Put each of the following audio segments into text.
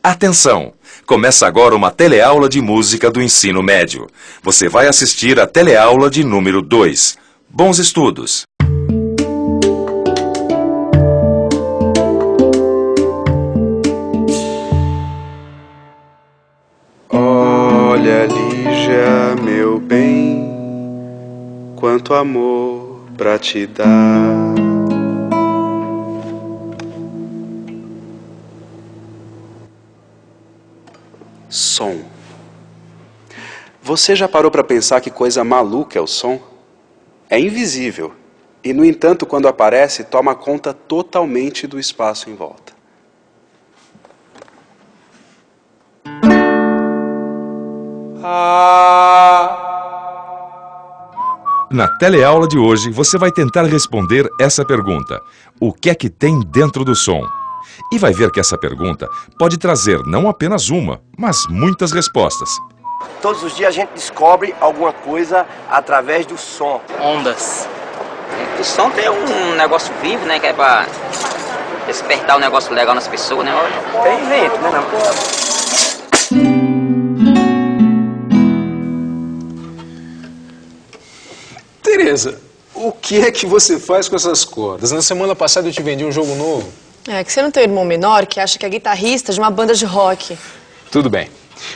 Atenção! Começa agora uma teleaula de música do ensino médio. Você vai assistir a teleaula de número 2. Bons estudos! Olha, Lígia, meu bem, quanto amor pra te dar. Som. Você já parou para pensar que coisa maluca é o som? É invisível e, no entanto, quando aparece, toma conta totalmente do espaço em volta. Na teleaula de hoje, você vai tentar responder essa pergunta: o que é que tem dentro do som? E vai ver que essa pergunta pode trazer não apenas uma, mas muitas respostas. Todos os dias a gente descobre alguma coisa através do som. Ondas. O som tem um negócio vivo, né? Que é pra despertar um negócio legal nas pessoas, né? Tem vento, né? Não? Tereza, o que é que você faz com essas cordas? Na semana passada eu te vendi um jogo novo. É que você não tem um irmão menor que acha que é guitarrista de uma banda de rock. Tudo bem.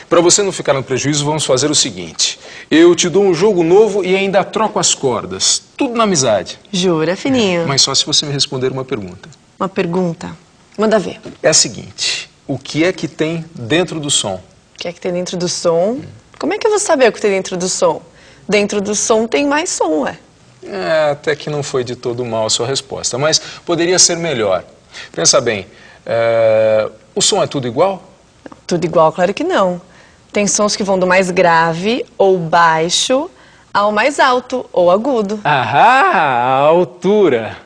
Para você não ficar no prejuízo, vamos fazer o seguinte. Eu te dou um jogo novo e ainda troco as cordas. Tudo na amizade. Jura, fininho? Mas só se você me responder uma pergunta. Uma pergunta? Manda ver. É a seguinte. O que é que tem dentro do som? O que é que tem dentro do som? Como é que eu vou saber o que tem dentro do som? Dentro do som tem mais som, ué. É, até que não foi de todo mal a sua resposta, mas poderia ser melhor. Pensa bem, o som é tudo igual? Tudo igual, claro que não. Tem sons que vão do mais grave ou baixo ao mais alto ou agudo. Ah, a altura!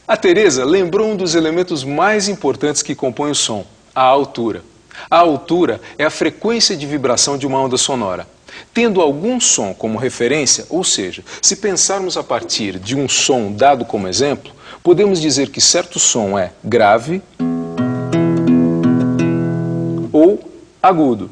A Tereza lembrou um dos elementos mais importantes que compõem o som, a altura. A altura é a frequência de vibração de uma onda sonora. Tendo algum som como referência, ou seja, se pensarmos a partir de um som dado como exemplo, podemos dizer que certo som é grave ou agudo.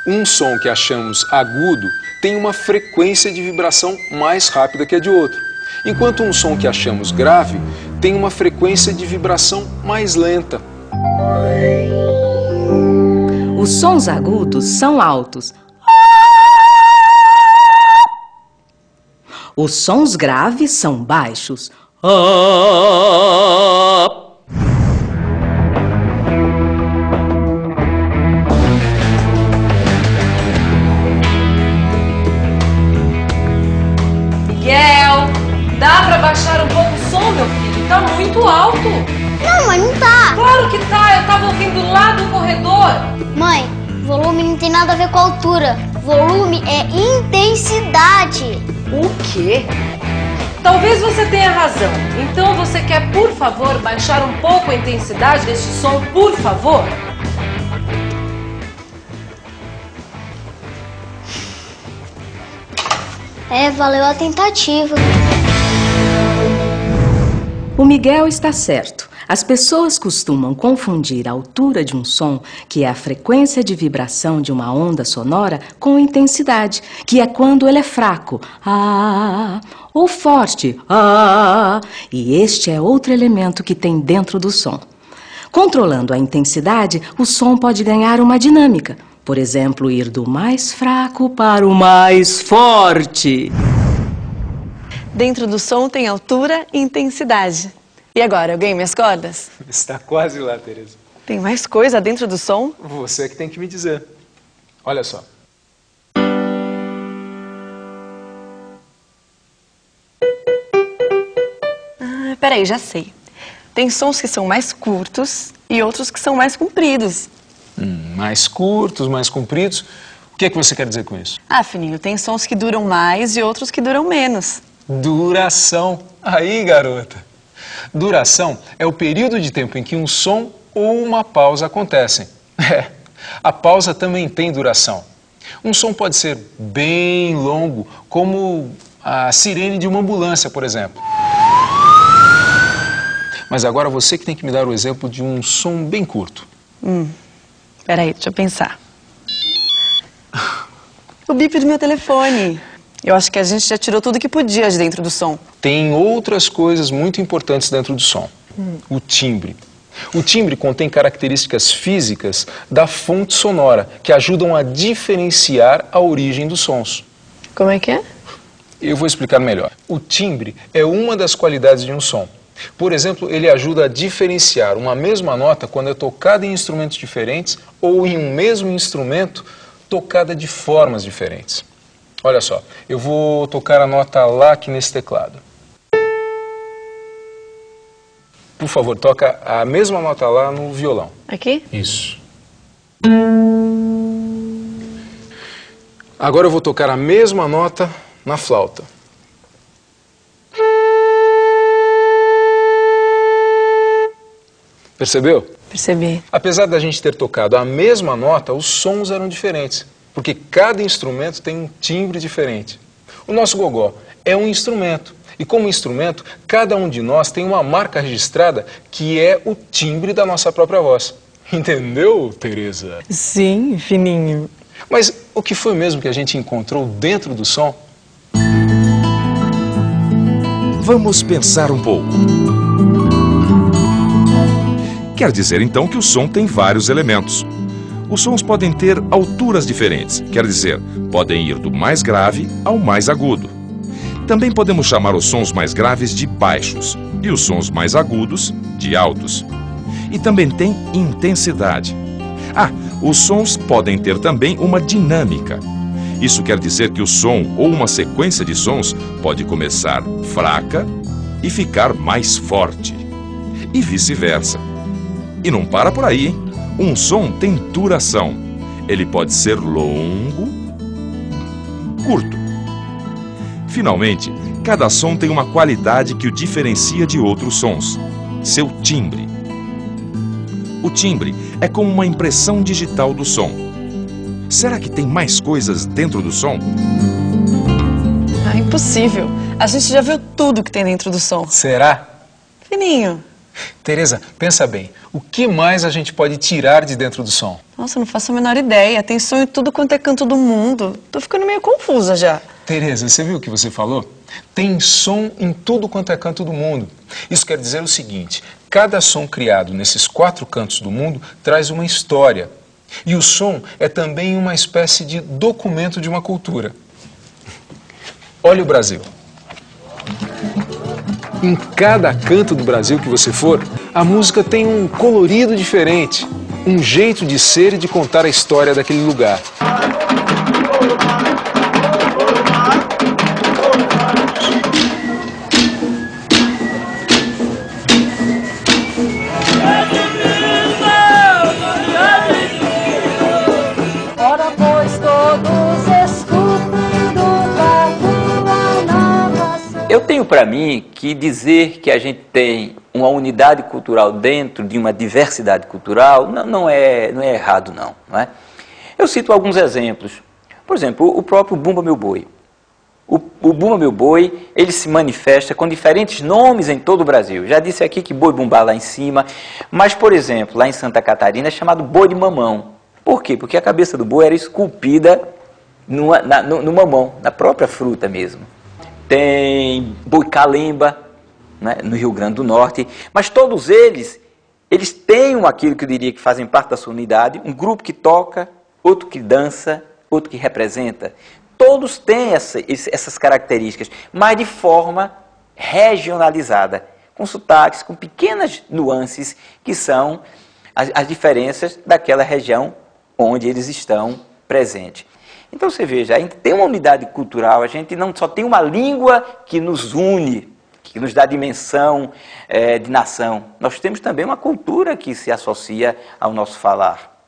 Um som que achamos agudo tem uma frequência de vibração mais rápida que a de outro, enquanto um som que achamos grave tem uma frequência de vibração mais lenta. Os sons agudos são altos. Os sons graves são baixos. Miguel, dá pra baixar um pouco o som, meu filho? Tá muito alto. Não, mãe, não tá. Claro que tá, eu tava ouvindo lá do corredor. Mãe, volume não tem nada a ver com altura. Volume é intensidade. O quê? Talvez você tenha razão. Então você quer, por favor, baixar um pouco a intensidade deste som, por favor? Valeu a tentativa. O Miguel está certo. As pessoas costumam confundir a altura de um som, que é a frequência de vibração de uma onda sonora, com intensidade, que é quando ele é fraco, ou forte, e este é outro elemento que tem dentro do som. Controlando a intensidade, o som pode ganhar uma dinâmica, por exemplo, ir do mais fraco para o mais forte. Dentro do som tem altura e intensidade. E agora, eu ganhei minhas cordas? Está quase lá, Tereza. Tem mais coisa dentro do som? Você que tem que me dizer. Olha só. Peraí, já sei. Tem sons que são mais curtos e outros que são mais compridos. Mais curtos, mais compridos. O que é que você quer dizer com isso? Ah, Fininho, tem sons que duram mais e outros que duram menos. Duração. Aí, garota. Duração é o período de tempo em que um som ou uma pausa acontecem. A pausa também tem duração. Um som pode ser bem longo, como a sirene de uma ambulância, por exemplo. Mas agora você que tem que me dar o exemplo de um som bem curto. Peraí, deixa eu pensar. O bip do meu telefone. Eu acho que a gente já tirou tudo que podia de dentro do som. Tem outras coisas muito importantes dentro do som. O timbre. O timbre contém características físicas da fonte sonora que ajudam a diferenciar a origem dos sons. Como é que é? Eu vou explicar melhor. O timbre é uma das qualidades de um som. Por exemplo, ele ajuda a diferenciar uma mesma nota quando é tocada em instrumentos diferentes ou em um mesmo instrumento tocada de formas diferentes. Olha só, eu vou tocar a nota Lá aqui nesse teclado. Por favor, toca a mesma nota Lá no violão. Aqui? Isso. Agora eu vou tocar a mesma nota na flauta. Percebeu? Percebi. Apesar da gente ter tocado a mesma nota, os sons eram diferentes, porque cada instrumento tem um timbre diferente. O nosso gogó é um instrumento, e como instrumento, cada um de nós tem uma marca registrada que é o timbre da nossa própria voz. Entendeu, Tereza? Sim, fininho. Mas o que foi mesmo que a gente encontrou dentro do som? Vamos pensar um pouco. Quer dizer então que o som tem vários elementos. Os sons podem ter alturas diferentes, quer dizer, podem ir do mais grave ao mais agudo. Também podemos chamar os sons mais graves de baixos e os sons mais agudos de altos. E também tem intensidade. Os sons podem ter também uma dinâmica. Isso quer dizer que o som ou uma sequência de sons pode começar fraca e ficar mais forte. E vice-versa. E não para por aí, hein? Um som tem duração. Ele pode ser longo, curto. Finalmente, cada som tem uma qualidade que o diferencia de outros sons. Seu timbre. O timbre é como uma impressão digital do som. Será que tem mais coisas dentro do som? Impossível. A gente já viu tudo que tem dentro do som. Será? Fininho. Tereza, pensa bem, o que mais a gente pode tirar de dentro do som? Nossa, eu não faço a menor ideia. Tem som em tudo quanto é canto do mundo. Tô ficando meio confusa já. Tereza, você viu o que você falou? Tem som em tudo quanto é canto do mundo. Isso quer dizer o seguinte, cada som criado nesses 4 cantos do mundo traz uma história. E o som é também uma espécie de documento de uma cultura. Olha o Brasil. Em cada canto do Brasil que você for, a música tem um colorido diferente, um jeito de ser e de contar a história daquele lugar. Eu tenho para mim que dizer que a gente tem uma unidade cultural dentro de uma diversidade cultural não é errado, não é? Eu cito alguns exemplos. Por exemplo, o próprio Bumba Meu Boi. O Bumba Meu Boi, ele se manifesta com diferentes nomes em todo o Brasil. Já disse aqui que boi bumbá lá em cima, mas, por exemplo, lá em Santa Catarina é chamado boi de mamão. Por quê? Porque a cabeça do boi era esculpida no mamão, na própria fruta mesmo. Tem boi calemba, né, no Rio Grande do Norte, mas todos eles têm aquilo que eu diria que fazem parte da sua unidade, um grupo que toca, outro que dança, outro que representa. Todos têm essas características, mas de forma regionalizada, com sotaques, com pequenas nuances que são as diferenças daquela região onde eles estão presentes. Então você veja, a gente tem uma unidade cultural, a gente não só tem uma língua que nos une, que nos dá dimensão de nação, nós temos também uma cultura que se associa ao nosso falar.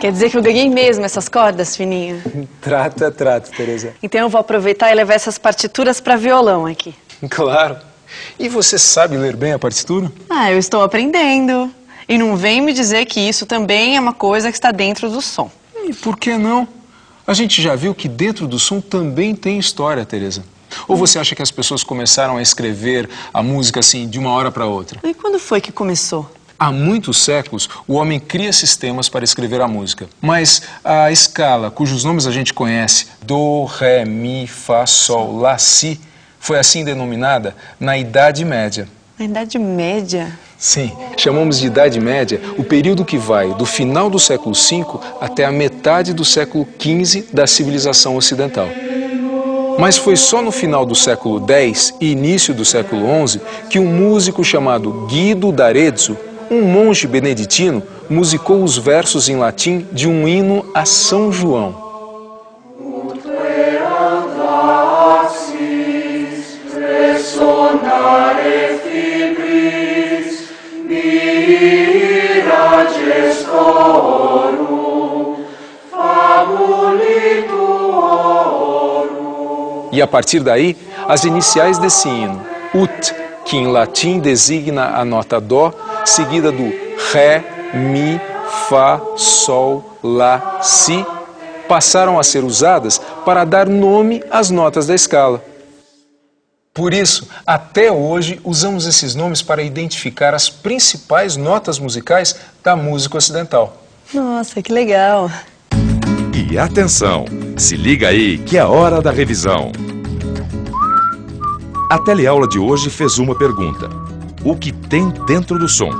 Quer dizer que eu ganhei mesmo essas cordas, Fininho? Trata, Tereza. Então eu vou aproveitar e levar essas partituras para violão aqui. Claro. E você sabe ler bem a partitura? Eu estou aprendendo. E não vem me dizer que isso também é uma coisa que está dentro do som. E por que não? A gente já viu que dentro do som também tem história, Tereza. Ou você acha que as pessoas começaram a escrever a música assim de uma hora para outra? E quando foi que começou? Há muitos séculos, o homem cria sistemas para escrever a música. Mas a escala, cujos nomes a gente conhece, Do, Ré, Mi, Fá, Sol, Lá, Si, foi assim denominada na Idade Média. Na Idade Média? Sim, chamamos de Idade Média o período que vai do final do século V até a metade do século XV da civilização ocidental. Mas foi só no final do século X e início do século XI que um músico chamado Guido d'Arezzo, um monge beneditino, musicou os versos em latim de um hino a São João. E a partir daí, as iniciais desse hino, ut, que em latim designa a nota dó, seguida do ré, mi, fá, sol, lá, si, passaram a ser usadas para dar nome às notas da escala. Por isso, até hoje, usamos esses nomes para identificar as principais notas musicais da música ocidental. Nossa, que legal! E atenção, se liga aí que é hora da revisão. A teleaula de hoje fez uma pergunta: o que tem dentro do som?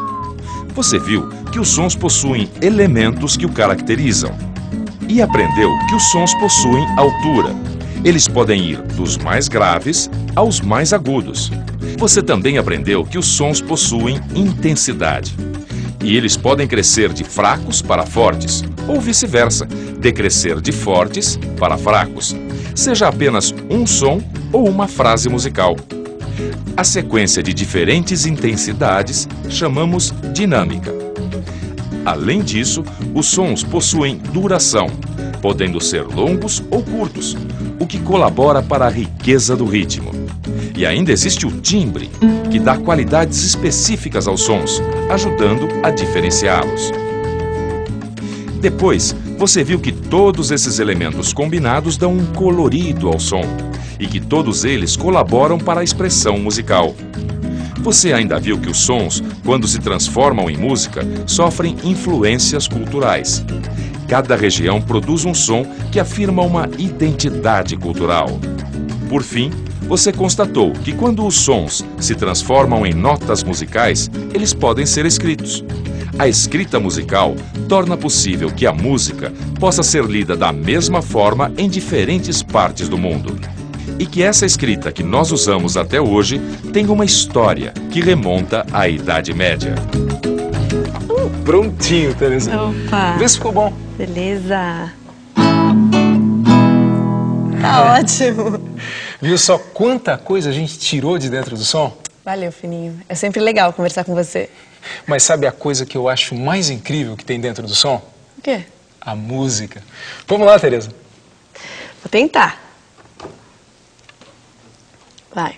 Você viu que os sons possuem elementos que o caracterizam. E aprendeu que os sons possuem altura. Eles podem ir dos mais graves aos mais agudos. Você também aprendeu que os sons possuem intensidade. E eles podem crescer de fracos para fortes, ou vice-versa, decrescer de fortes para fracos, seja apenas um som ou uma frase musical. A sequência de diferentes intensidades chamamos dinâmica. Além disso, os sons possuem duração, podendo ser longos ou curtos, o que colabora para a riqueza do ritmo. E ainda existe o timbre, que dá qualidades específicas aos sons, ajudando a diferenciá-los. Depois, você viu que todos esses elementos combinados dão um colorido ao som, e que todos eles colaboram para a expressão musical. Você ainda viu que os sons, quando se transformam em música, sofrem influências culturais. Cada região produz um som que afirma uma identidade cultural. Por fim, você constatou que quando os sons se transformam em notas musicais, eles podem ser escritos. A escrita musical torna possível que a música possa ser lida da mesma forma em diferentes partes do mundo. E que essa escrita que nós usamos até hoje tem uma história que remonta à Idade Média. Prontinho, Teresa. Opa! Vê se ficou bom. Beleza! Tá ótimo! Viu só quanta coisa a gente tirou de dentro do som? Valeu, Fininho. É sempre legal conversar com você. Mas sabe a coisa que eu acho mais incrível que tem dentro do som? O quê? A música. Vamos lá, Teresa. Vou tentar. Vai.